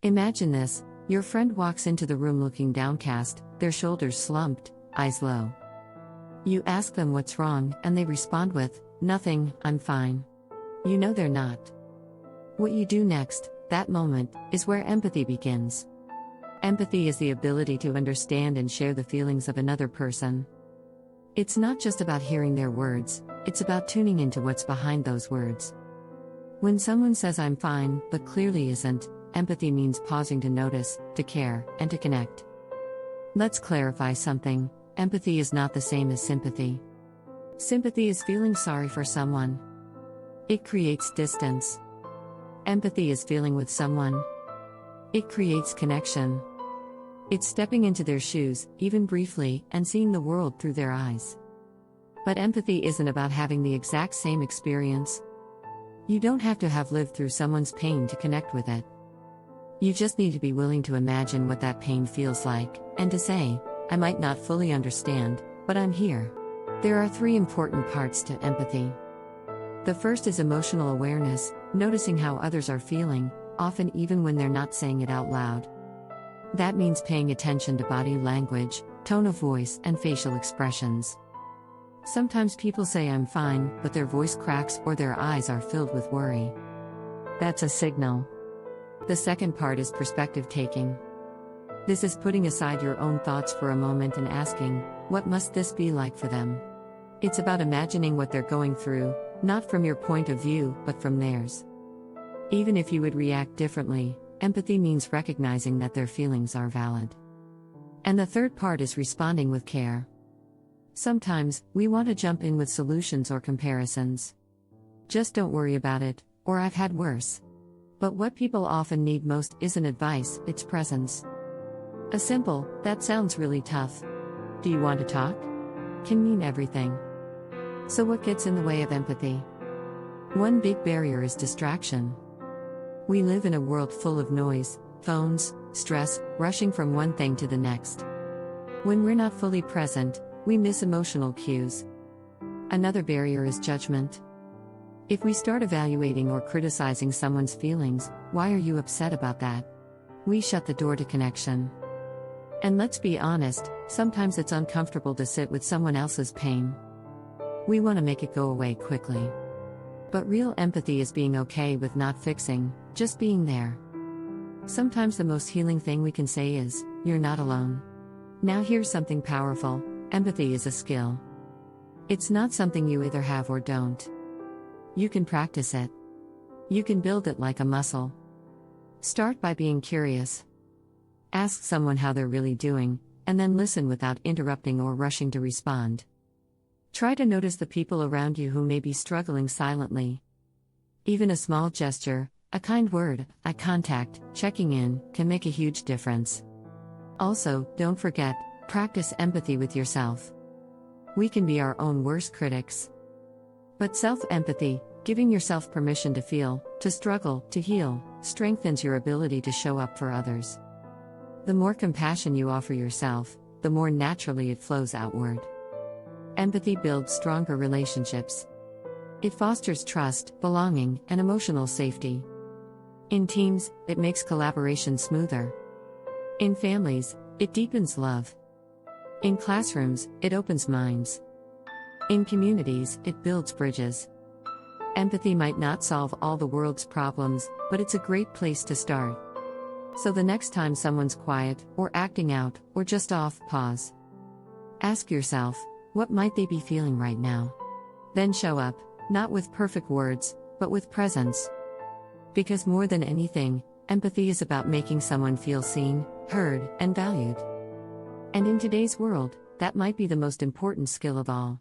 Imagine this: your friend walks into the room looking downcast, their shoulders slumped, eyes low. You ask them what's wrong, and they respond with, "Nothing, I'm fine." You know they're not. What you do next, that moment, is where empathy begins. Empathy is the ability to understand and share the feelings of another person. It's not just about hearing their words, it's about tuning into what's behind those words. When someone says "I'm fine," but clearly isn't, empathy means pausing to notice, to care, and to connect. Let's clarify something: empathy is not the same as sympathy. Sympathy is feeling sorry for someone. It creates distance. Empathy is feeling with someone. It creates connection. It's stepping into their shoes, even briefly, and seeing the world through their eyes. But empathy isn't about having the exact same experience. You don't have to have lived through someone's pain to connect with it. You just need to be willing to imagine what that pain feels like, and to say, "I might not fully understand, but I'm here." There are 3 important parts to empathy. The first is emotional awareness, noticing how others are feeling, often even when they're not saying it out loud. That means paying attention to body language, tone of voice, and facial expressions. Sometimes people say "I'm fine," but their voice cracks or their eyes are filled with worry. That's a signal. The second part is perspective taking. This is putting aside your own thoughts for a moment and asking, what must this be like for them? It's about imagining what they're going through, not from your point of view, but from theirs. Even if you would react differently, empathy means recognizing that their feelings are valid. And the third part is responding with care. Sometimes, we want to jump in with solutions or comparisons. Just don't worry about it, or I've had worse. But what people often need most isn't advice, it's presence. A simple, "That sounds really tough. Do you want to talk?" can mean everything. So what gets in the way of empathy? One big barrier is distraction. We live in a world full of noise, phones, stress, rushing from one thing to the next. When we're not fully present, we miss emotional cues. Another barrier is judgment. If we start evaluating or criticizing someone's feelings, "Why are you upset about that?" we shut the door to connection. And let's be honest, sometimes it's uncomfortable to sit with someone else's pain. We want to make it go away quickly. But real empathy is being okay with not fixing, just being there. Sometimes the most healing thing we can say is, "You're not alone." Now here's something powerful: empathy is a skill. It's not something you either have or don't. You can practice it. You can build it like a muscle. Start by being curious. Ask someone how they're really doing, and then listen without interrupting or rushing to respond. Try to notice the people around you who may be struggling silently. Even a small gesture, a kind word, eye contact, checking in, can make a huge difference. Also, don't forget, practice empathy with yourself. We can be our own worst critics. But self-empathy, giving yourself permission to feel, to struggle, to heal, strengthens your ability to show up for others. The more compassion you offer yourself, the more naturally it flows outward. Empathy builds stronger relationships. It fosters trust, belonging, and emotional safety. In teams, it makes collaboration smoother. In families, it deepens love. In classrooms, it opens minds. In communities, it builds bridges. Empathy might not solve all the world's problems, but it's a great place to start. So the next time someone's quiet, or acting out, or just off, pause. Ask yourself, what might they be feeling right now? Then show up, not with perfect words, but with presence. Because more than anything, empathy is about making someone feel seen, heard, and valued. And in today's world, that might be the most important skill of all.